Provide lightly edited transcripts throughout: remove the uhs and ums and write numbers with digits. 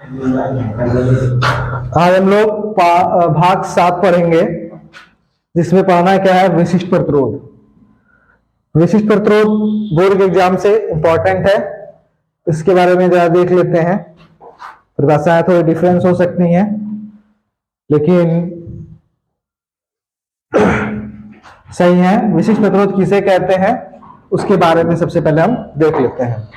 आज हम लोग भाग 7 पढ़ेंगे, जिसमें पढ़ना क्या है, विशिष्ट प्रतिरोध। विशिष्ट प्रतिरोध बोर्ड के एग्जाम से इंपॉर्टेंट है, इसके बारे में जरा देख लेते हैं। परिभाषाएं थोड़ी डिफरेंस हो सकती हैं, लेकिन सही है। विशिष्ट प्रतिरोध किसे कहते हैं उसके बारे में सबसे पहले हम देख लेते हैं।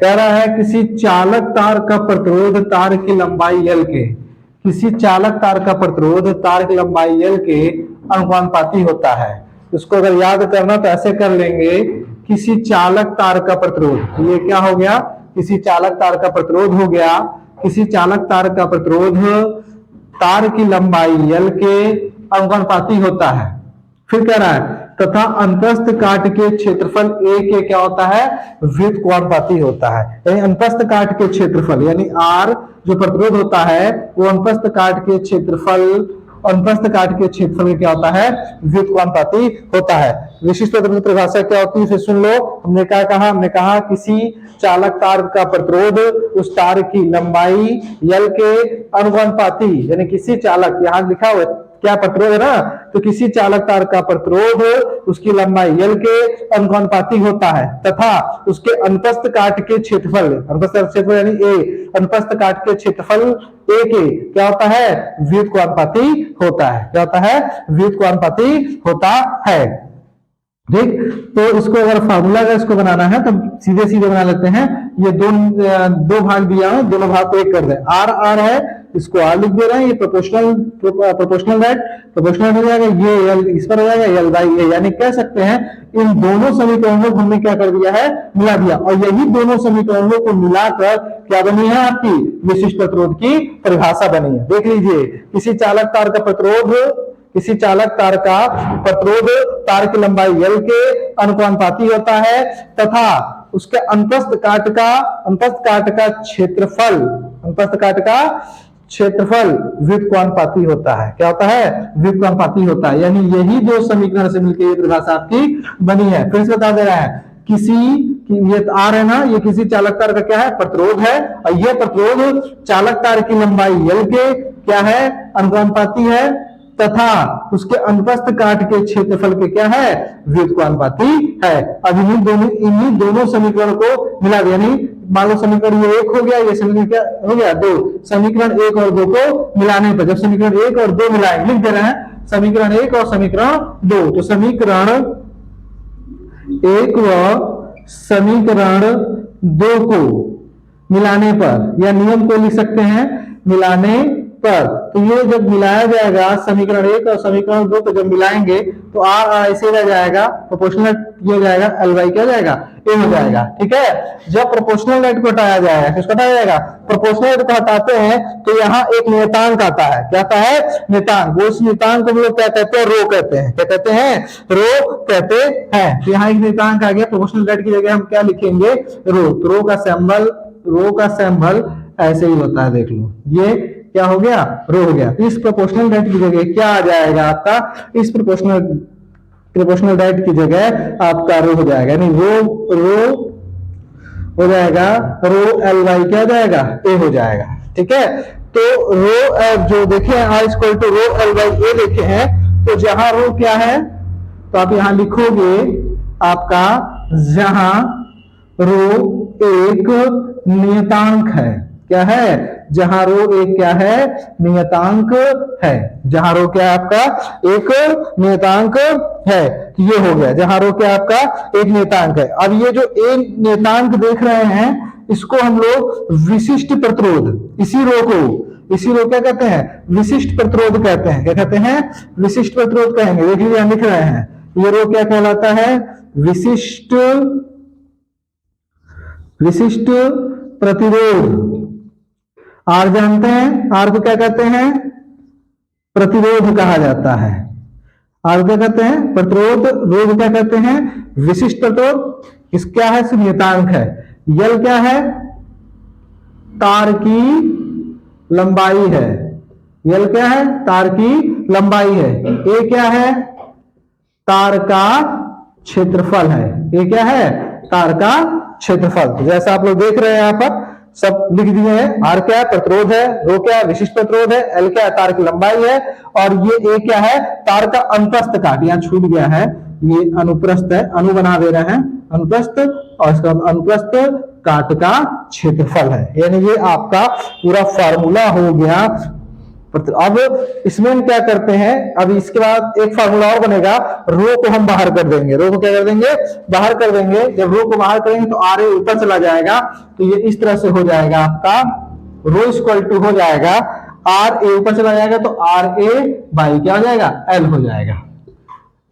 कह रहा है किसी चालक तार का प्रतिरोध तार की लंबाई L के, किसी चालक तार का प्रतिरोध तार की लंबाई L के अनुपाती होता है। इसको अगर याद करना तो ऐसे कर लेंगे, किसी चालक तार का प्रतिरोध, ये क्या हो गया, किसी चालक तार का प्रतिरोध हो गया। किसी चालक तार का प्रतिरोध तार की लंबाई L के अनुपाती होता है। फिर कह रहा है तथा अंतस्थ काट के क्षेत्रफल A के क्या होता है, व्युत्क्रमानुपाती होता है। यानी अंतस्थ काट के क्षेत्रफल यानी R जो प्रतिरोध होता है वो अंतस्थ काट के क्षेत्रफल में क्या होता है, व्युत्क्रमानुपाती होता है। विशिष्ट प्रतिरोध की परिभाषा क्या होती है, फिर सुन लो। हमने क्या कहा, हमने कहा किसी चालक तार का प्रतिरोध उस तार की लंबाई L के अनुपाती, यानी किसी चालक, यहां लिखा हुआ क्या प्रतिरोध है ना, तो किसी चालक तार का प्रतिरोध उसकी लंबाई L के अनुपाती होता है तथा उसके अंतस्थ काट के क्षेत्रफल, अंतस्थ क्षेत्रफल यानी A, अंतस्थ काट के क्षेत्रफल A के क्या होता है, व्युत्क्रमानुपाती होता है। क्या होता है, व्युत्क्रमानुपाती होता है। ठीक, तो इसको अगर फार्मूला का इसको बनाना है तो सीधे सीधे बना लेते हैं। ये दो भाग दिया है, दोनों भाग को एक कर दें। R है, इसको R लिख दे रहे हैं। ये प्रोपोर्शनल हो जाएगा, ये L इस पर हो जाएगा, L बाई A। यानी कह सकते हैं इन दोनों समीकरणों को हमने क्या कर दिया है, मिला दिया, और यही दोनों समीकरणों को मिलाकर क्या बनी है, आपकी विशिष्ट प्रतिरोध की परिभाषा बनी है। देख लीजिए, किसी चालक तार का प्रतिरोध तार की लंबाई L के अनुपाती होता है तथा उसके अंतस्थ काट का क्षेत्रफल व्युत्क्रमानुपाती होता है। क्या होता है, व्युत्क्रमानुपाती होता है। यानी यही दो समीकरण से मिलकर ये परिभाषा आपकी बनी है। फिर से बता दे रहा है, ये R है ना, ये किसी चालक तार का क्या है, प्रतिरोध है, और ये प्रतिरोध चालक तार की लंबाई L के क्या है, अनुपाती है तथा उसके अनुप्रस्थ काट के क्षेत्रफल के क्या है, व्युत्क्रमानुपाती है। अब इन्हीं दोनों समीकरण को मिला दिया। यानी मान लो समीकरण ये 1 हो गया, ये समीकरण क्या हो गया, 2। समीकरण 1 और 2 को मिलाने पर, जब समीकरण 1 और 2 मिलाएंगे, लिख दे रहे हैं समीकरण 1 और समीकरण 2, तो समीकरण 1 व समीकरण 2 को मिलाने पर, या नियम को लिख सकते हैं मिलाने पर, तो ये जब मिलाया जाएगा समीकरण 1 और समीकरण 2 को जब मिलाएंगे तो R ऐसे रह जाएगा, प्रोपोर्शनल ये हो जाएगा, L बाई क्या जाएगा, A हो जाएगा। ठीक है, जब प्रोपोर्शनल रेट को हटाया जाएगा, किसको हटाया जाएगा, प्रोपोर्शनल रेट को हटाते हैं तो यहाँ एक नियतांक आता है। क्या आता है, नियतांक। वो उस नियतांक को हम लोग क्या कहते हैं, रो कहते हैं। क्या कहते हैं, रो कहते हैं। तो यहाँ एक नियतांक आ गया, प्रोपोर्शनल रेट की जगह हम क्या लिखेंगे, रो। तो रो का सैंबल ऐसे ही होता है, देख लो, ये क्या हो गया, रो हो गया। इस प्रोपोर्शनल रेट की जगह क्या आ जाएगा आपका, इस प्रोपोर्शनल रेट की जगह आपका रो हो जाएगा, यानी रो हो जाएगा, रो L बाई क्या जाएगा, A हो जाएगा। ठीक है, तो रो जो देखे R equal to rho L by A देखे हैं, तो जहां रो क्या है तो आप यहां लिखोगे आपका, जहां रो एक नियतांक है। क्या है, जहां रो एक क्या है, नियतांक है। जहां रो क्या है आपका, एक नियतांक है। ये हो गया, जहां रो क्या आपका, एक नियतांक है। अब ये जो एक नियतांक देख रहे हैं, इसको हम लोग विशिष्ट प्रतिरोध, इसी रो क्या कहते हैं, विशिष्ट प्रतिरोध कहते हैं। क्या कहते हैं, विशिष्ट प्रतिरोध कहेंगे। देख लीजिए, लिख रहे हैं, ये रो क्या कहलाता है, विशिष्ट प्रतिरोध। R जानते हैं, R को क्या कहते हैं, प्रतिरोध कहा जाता है। R क्या कहते हैं, प्रतिरोध। रोध क्या कहते हैं, विशिष्ट प्रतिरोध। इस क्या है, नियतांक है। L क्या है, तार की लंबाई है। L क्या है, तार की लंबाई है। A क्या है, तार का क्षेत्रफल है। A क्या है, तार का क्षेत्रफल। जैसा आप लोग देख रहे हैं यहाँ पर, सब लिख दिए हैं। आर क्या है? प्रतिरोध है। रो क्या है? विशिष्ट प्रतिरोध है। एल क्या है? तार की लंबाई है। और ये ए क्या है? तार का अनुप्रस्थ काट, यहाँ छूट गया है, ये अनुप्रस्थ है, अनु बना दे रहे हैं, अनुप्रस्थ, और इसका अनुप्रस्थ काट का क्षेत्रफल है। यानी ये आपका पूरा फॉर्मूला हो गया। अब इसमें हम क्या करते हैं, अब इसके बाद एक फार्मूला और बनेगा, रो को हम बाहर कर देंगे। रो को क्या कर देंगे? बाहर कर देंगे। जब रो को बाहर करेंगे तो आर ए ऊपर चला जाएगा, तो ये इस तरह से हो जाएगा आपका रो इक्वल टू हो जाएगा, आर ए ऊपर चला जाएगा तो आर ए बाई क्या हो जाएगा? एल हो जाएगा।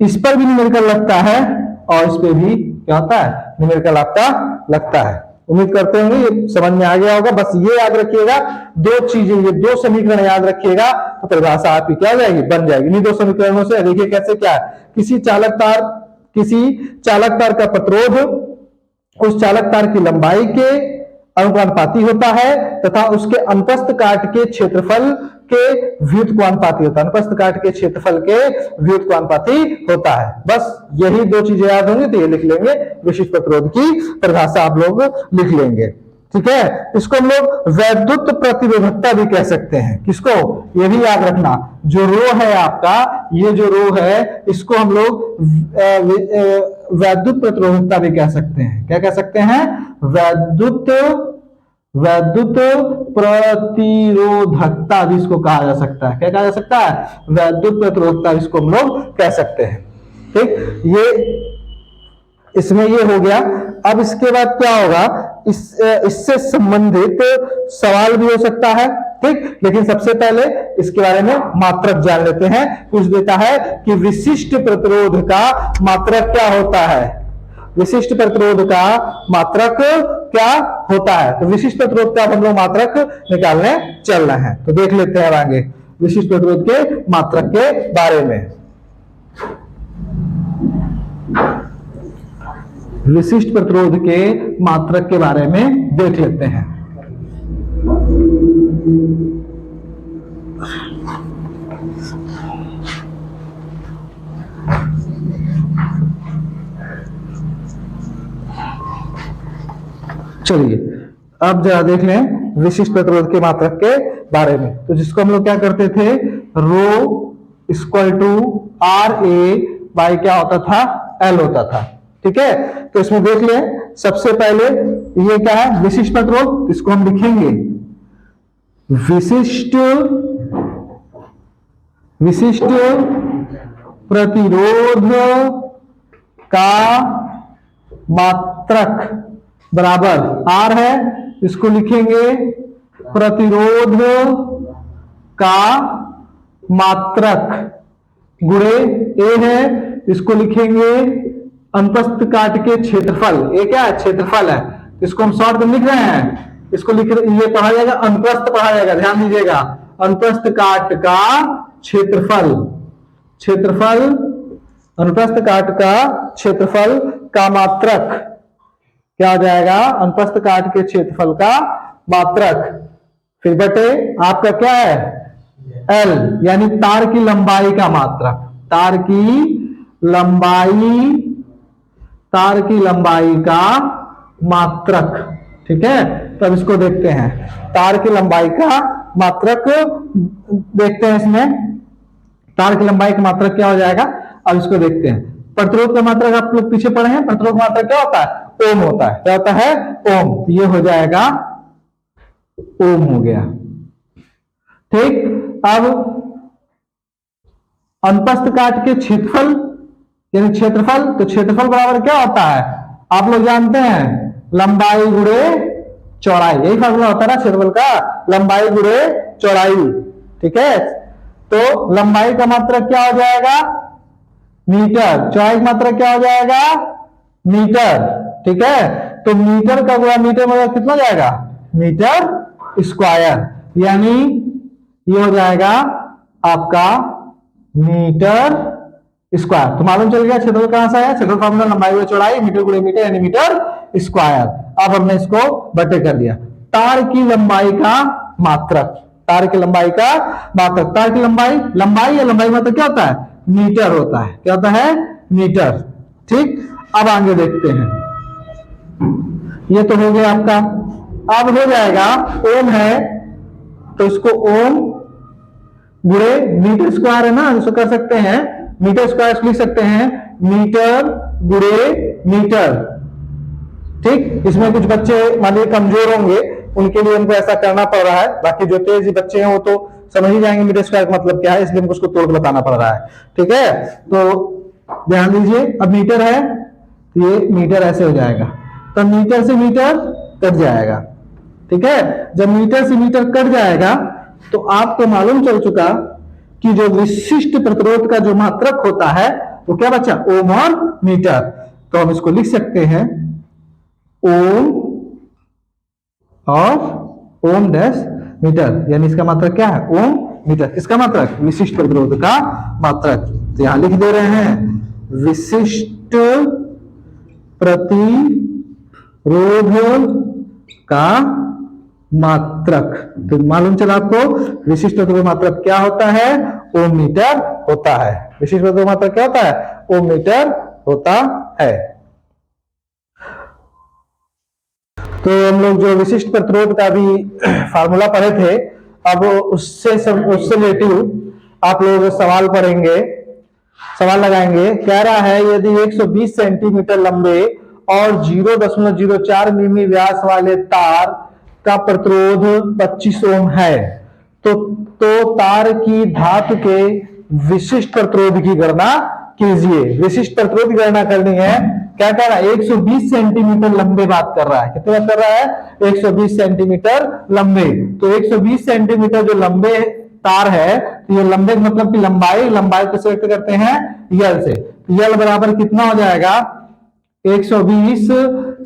इस पर भी न्यूमेरिकल लगता है और इस पे भी क्या होता है? न्यूमेरिकल आपका लगता है। उम्मीद करते होंगे ये समझ में आ गया होगा। बस ये याद रखिएगा, दो चीजें, ये दो समीकरण याद रखिएगा तो परिभाषा आपकी क्या हो जाएगी? बन जाएगी। इन्हीं दो समीकरणों से देखिए कैसे क्या है। किसी चालक तार का प्रतिरोध उस चालक तार की लंबाई के अनुपाती होता है तथा उसके अनुप्रस्थ काट के क्षेत्रफल के व्युत्क्रमानुपाती होता है। अनुप्रस्थ काट के क्षेत्रफल के व्युत्क्रमानुपाती होता है। बस यही दो चीजें याद होंगी तो ये लिख लेंगे, विशिष्ट प्रतिरोध की परिभाषा आप लोग लिख लेंगे। ठीक है, इसको हम लोग वैद्युत प्रतिरोधकता भी कह सकते हैं। किसको? ये भी याद रखना, जो रो है आपका, ये जो रो है, इसको हम लोग वैद्युत प्रतिरोधकता भी कह सकते हैं। क्या कह सकते हैं? वैद्युत प्रतिरोधकता भी इसको कहा जा सकता है। क्या कहा जा सकता है? वैद्युत प्रतिरोधकता इसको हम लोग कह सकते हैं। ठीक, ये इसमें ये हो गया। अब इसके बाद क्या होगा, इससे संबंधित सवाल भी हो सकता है। ठीक, लेकिन सबसे पहले इसके बारे में मात्रक जान लेते हैं। पूछ देता है कि विशिष्ट प्रतिरोध का मात्रक क्या होता है? विशिष्ट प्रतिरोध का मात्रक क्या होता है? तो विशिष्ट प्रतिरोध का हम लोग मात्रक निकालने चल रहे हैं, तो देख लेते हैं आगे विशिष्ट प्रतिरोध के मात्रक के बारे में। विशिष्ट प्रतिरोध के मात्रक के बारे में देख लेते हैं। चलिए अब जरा देख लें विशिष्ट प्रतिरोध के मात्रक के बारे में। तो जिसको हम लोग क्या करते थे, rho equal to R A by क्या होता था? एल होता था। ठीक है, तो इसमें देख लें, सबसे पहले ये क्या है? विशिष्ट प्रतिरोध। इसको हम लिखेंगे विशिष्ट प्रतिरोध का मात्रक बराबर आर है, इसको लिखेंगे प्रतिरोध का मात्रक गुणे ए है, इसको लिखेंगे अनुप्रस्थ काट के क्षेत्रफल। ये क्या है? क्षेत्रफल है। इसको हम शॉर्ट में लिख रहे हैं, इसको लिख रहे, ये पढ़ा जाएगा अनुप्रस्थ पढ़ा जाएगा, ध्यान दीजिएगा, अनुप्रस्थ काट का क्षेत्रफल, क्षेत्रफल अनुप्रस्थ काट का क्षेत्रफल का मात्रक क्या हो जाएगा? अनुप्रस्थ काट के क्षेत्रफल का मात्रक, फिर बटे आपका क्या है? एल, यानी तार की लंबाई का मात्रक, तार की लंबाई का मात्रक। ठीक है, तो अब इसको देखते हैं, तार की लंबाई का मात्रक देखते हैं। इसमें तार की लंबाई का मात्रक क्या हो जाएगा? अब इसको देखते हैं। प्रतिरोध का मात्रक आप लोग पीछे पढ़े हैं, प्रतिरोध का मात्रक क्या होता है? ओम होता है। क्या होता है? ओम। ये हो जाएगा ओम हो गया। ठीक, अब अनुप्रस्थ काट के क्षेत्रफल यानी क्षेत्रफल, तो क्षेत्रफल बराबर क्या होता है? आप लोग जानते हैं, लंबाई गुणे चौड़ाई। यही फार्मूला होता है ना क्षेत्रफल का, लंबाई गुणे चौड़ाई। ठीक है, तो लंबाई का मात्रक क्या हो जाएगा? मीटर। चौड़ाई का मात्रक क्या हो जाएगा? मीटर। ठीक है, तो मीटर का गुणा मीटर मतलब कितना जाएगा? मीटर स्क्वायर, यानी ये हो जाएगा आपका मीटर स्क्वायर। तो मालूम चल गया क्षेत्रफल कहां से आया? क्षेत्रफल फार्मूला लंबाई गुणे चौड़ाई, मीटर गुणे मीटर यानी मीटर स्क्वायर। अब हमने इसको बटे कर दिया। तार की लंबाई का मात्रक, तार की लंबाई का मात्रक, तार की लंबाई, लंबाई या लंबाई मात्रक क्या होता है? मीटर होता है। क्या होता है? मीटर। ठीक, अब आगे देखते हैं। ये तो हो गया आपका अब हो जाएगा ओम है तो इसको ओम गुणे मीटर स्क्वायर है ना, इसको कर सकते हैं मीटर स्क्वायर लिख सकते हैं मीटर गुणे मीटर। ठीक, इसमें कुछ बच्चे मान लीजिए कमजोर होंगे, उनके लिए उनको ऐसा करना पड़ रहा है, बाकी जो तेज बच्चे हैं वो तो समझ ही जाएंगे मीटर स्क्वायर का मतलब क्या है, इसलिए हमको उसको तोड़ के बताना पड़ रहा है। ठीक है, तो ध्यान दीजिए, अब मीटर है ये मीटर ऐसे हो जाएगा, तो मीटर से मीटर कट जाएगा। ठीक है, जब मीटर से मीटर कट जाएगा तो आपको मालूम चल चुका कि जो विशिष्ट प्रतिरोध का जो मात्रक होता है वो क्या बचा, ओम और मीटर। तो हम इसको लिख सकते हैं ओम और ओम डैश मीटर, यानी इसका मात्रक क्या है, ओम मीटर। इसका मात्रक विशिष्ट प्रतिरोध का मात्रक, तो यहां लिख दे रहे हैं विशिष्ट प्रतिरोध का मात्रक। तो मालूम चला आपको विशिष्ट प्रतिरोध मात्रक क्या होता है, ओम मीटर होता है। विशिष्ट प्रतिरोध मात्रक क्या होता है, ओम मीटर होता है। तो हम लोग जो विशिष्ट प्रतिरोध का भी फार्मूला पढ़े थे, अब उससे रिलेटिव आप लोग सवाल पढ़ेंगे, सवाल लगाएंगे। कह रहा है यदि 120 सेंटीमीटर लंबे और 0.04 मिमी व्यास वाले तार का प्रतिरोध 25 ओम है तो तार की धातु के विशिष्ट प्रतिरोध की गणना कीजिए। विशिष्ट प्रतिरोध की गणना करनी है, क्या कर रहा है, 120 सेंटीमीटर लंबे बात कर रहा है। कितने बात कर रहा है, 120 सेंटीमीटर लंबे। तो 120 सेंटीमीटर जो लंबे तार है, तो ये लंबे मतलब की लंबाई को सिलेक्ट करते हैं यल से। तो यल बराबर कितना हो जाएगा, 120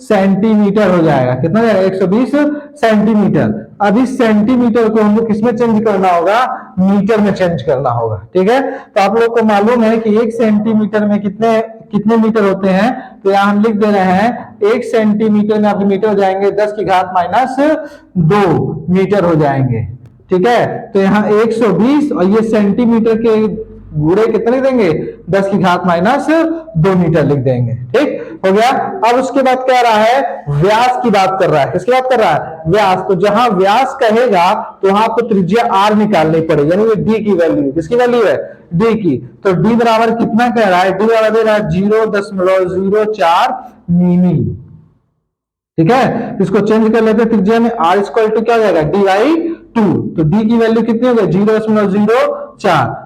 सेंटीमीटर हो जाएगा। कितना हो जाएगा, 120 सेंटीमीटर। अब इस सेंटीमीटर को हमको किसमें चेंज करना होगा, मीटर में चेंज करना होगा। ठीक है, तो आप लोग को मालूम है कि 1 सेंटीमीटर में कितने मीटर होते हैं, तो यहां हम लिख दे रहे हैं 1 सेंटीमीटर में आपके मीटर हो जाएंगे 10 की घात -2 मीटर हो जाएंगे। ठीक है, तो यहाँ 120 और ये सेंटीमीटर के गुणे कितने लिख देंगे, 10 की घात -2 मीटर लिख देंगे। ठीक हो गया। अब उसके बाद कह रहा है व्यास की बात कर रहा है। किसकी बात कर रहा है, व्यास। तो जहां व्यास कहेगा तो वहां आपको त्रिज्या आर निकालनी पड़ेगी, यानी डी की वैल्यू, किसकी वैल्यू है, डी की। तो डी बराबर कितना कह रहा है, डी बराबर दे रहा है 0.04 मिमी। ठीक है, इसको चेंज कर लेते त्रिज्या में, आर इक्वल टू क्या हो जाएगा, dy/2। तो डी की वैल्यू कितनी हो गई, 0.04।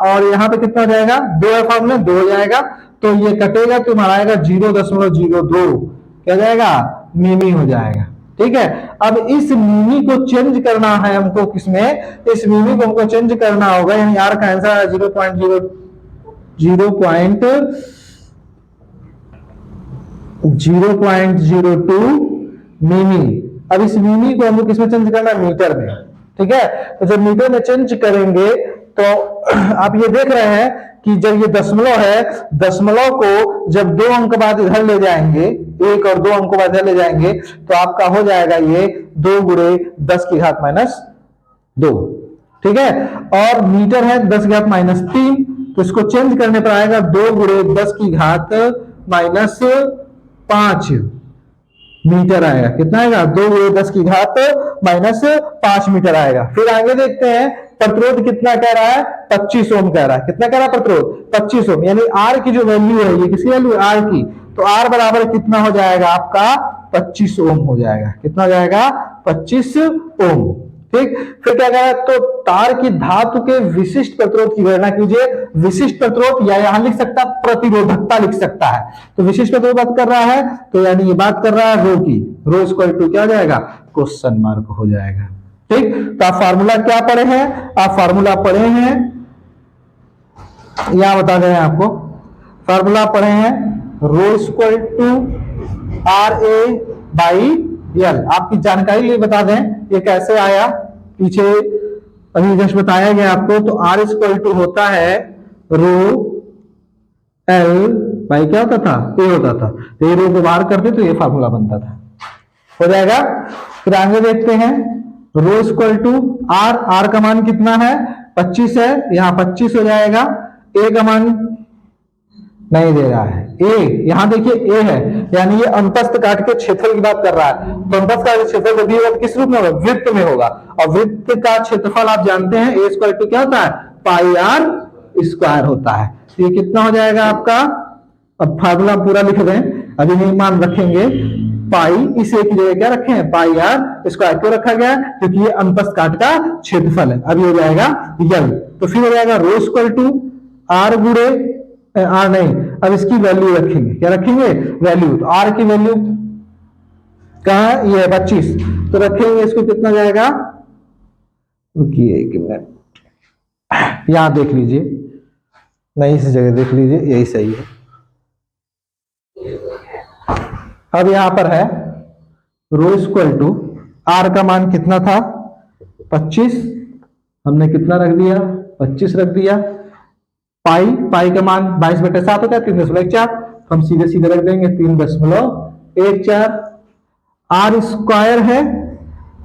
और यहाँ पे कितना हो जाएगा, 2 फॉर्म में 2 हो जाएगा, तो ये कटेगा तो हमारा आएगा 0.02, क्या जाएगा, मिमी हो जाएगा। ठीक है, अब इस मिमी को चेंज करना है हमको, किसमें, इस मिमी को हमको चेंज करना होगा, यानी आर का आंसर है 0.02 मिमी। अब इस मिमी को हमको किसमें चेंज करना है, मीटर में। ठीक है, तो जब मीटर में चेंज करेंगे तो आप ये देख रहे हैं कि जब ये दशमलव है, दशमलव को जब 2 अंक बाद इधर ले जाएंगे, 1 और 2 अंक बाद इधर ले जाएंगे, तो आपका हो जाएगा ये 2 गुणे 10 की घात -2। ठीक है, और मीटर है 10 की घात -3, तो इसको चेंज करने पर आएगा 2 गुणे 10 की घात -5 मीटर आएगा। कितना आएगा, 2 गुणे 10 की घात -5 मीटर आएगा। फिर आगे देखते हैं प्रतिरोध कितना कह रहा है, 25 ओम कह रहा है। कितना कह रहा है प्रतिरोध, 25 ओम, यानी आर की जो वैल्यू है, ये किसकी वैल्यू है, आर की। तो आर बराबर कितना हो जाएगा आपका, 25 ओम हो जाएगा। कितना हो जाएगा, 25 ओम। ठीक, फिर क्या कह रहा है, तो तार की धातु के विशिष्ट प्रतिरोध की गणना कीजिए। विशिष्ट प्रतिरोध, या यहां लिख सकता है प्रतिरोधकता लिख सकता है। तो विशिष्ट प्रतिरोध बात कर रहा है, तो यानी ये बात कर रहा है रो की, रो इक्वल टू क्या हो जाएगा, क्वेश्चन मार्क हो जाएगा। ठीक, तो आप फार्मूला क्या पढ़े हैं, आप फार्मूला पढ़े हैं, यहां बता दें आपको, फार्मूला पढ़े हैं रो इक्वल टू RA/L। आपकी जानकारी लिए बता दें ये कैसे आया, पीछे अभी जस्ट बताया गया आपको। तो R इक्वल टू होता है रो L क्या होता था, A होता था। तो ये रो को बाहर करते तो ये फार्मूला बनता था, हो जाएगा। फिर आगे देखते हैं रो इक्वल टू R का मान कितना है, 25 है, यहां 25 हो जाएगा। A का मान नहीं दे रहा है। ए, यहां देखिए ए है, यानी ये अनुप्रस्थ काट के क्षेत्रफल की बात कर रहा है। तो अनुप्रस्थ काट के क्षेत्रफल यदि होगा किस रूप में होगा, वृत्त में होगा, और वृत्त का क्षेत्रफल आप जानते हैं ए स्क्वायर टू क्या होता है, पाई आर स्क्वायर होता है। तो ये कितना हो जाएगा आपका, अब फार्मूला पूरा लिख दें, अभी नहीं मान रखेंगे, पाई इस ए की जगह क्या रखे हैं, पाई आर स्क्वायर। क्यों रखा गया, क्योंकि ये अनुप्रस्थ काट का क्षेत्रफल है। अभी हो जाएगा यल, तो फिर हो जाएगा रो स्क्वायर टू आर गुड़े आर नहीं, अब इसकी वैल्यू रखेंगे, क्या रखेंगे, वैल्यू। तो आर की वैल्यू कहाँ है, ये है 25, तो रखेंगे इसको, कितना जाएगा, रुकिए एक मिनट, यहां देख लीजिए, नहीं इस जगह देख लीजिए, यही सही है। अब यहां पर है रो स्क्वायर टू आर का मान कितना था 25, हमने कितना रख दिया 25 रख दिया, पाई पाई का मान 22/7 होता है 3.14, हम सीधे सीधे रख देंगे 3.14। आर स्क्वायर है,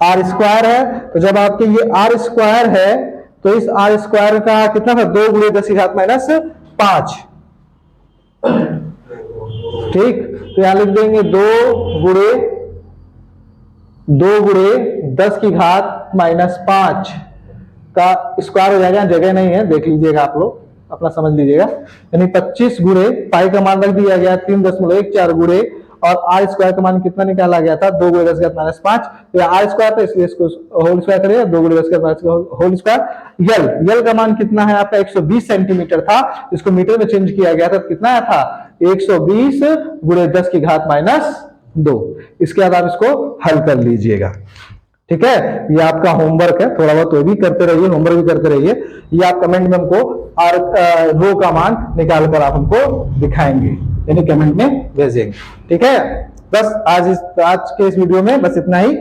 आर स्क्वायर है, तो जब आपके ये आर स्क्वायर है तो इस आर स्क्वायर का कितना था, 2 × 10⁻5, ठीक। तो यहां लिख देंगे 2 × 10⁻5 का स्क्वायर हो जाएगा, जगह नहीं है, देख लीजिएगा आप लोग, अपना समझ लीजिएगा, यानी 25 गुणे पाई का मान रख दिया गया 3.14 गुणे, और आर स्क्वायर का मान कितना निकाला गया था, 2 × 10⁻5, तो आर स्क्वायर था इसलिए इसको होल स्क्वायर करिए, 2 × 10⁻5 होल स्क्वायर। यल का मान कितना है आपका 120 सेंटीमीटर था, इसको मीटर में चेंज किया गया था, कितना आया था 120 × 10⁻2। इसके बाद आप इसको हल कर लीजिएगा, ठीक है। ये आपका होमवर्क है, थोड़ा बहुत तो भी करते रहिए, होमवर्क भी करते रहिए। ये आप कमेंट में हमको आर रो का मान निकाल कर आप हमको दिखाएंगे, यानी कमेंट में भेजेंगे, ठीक है। बस आज के इस वीडियो में बस इतना ही।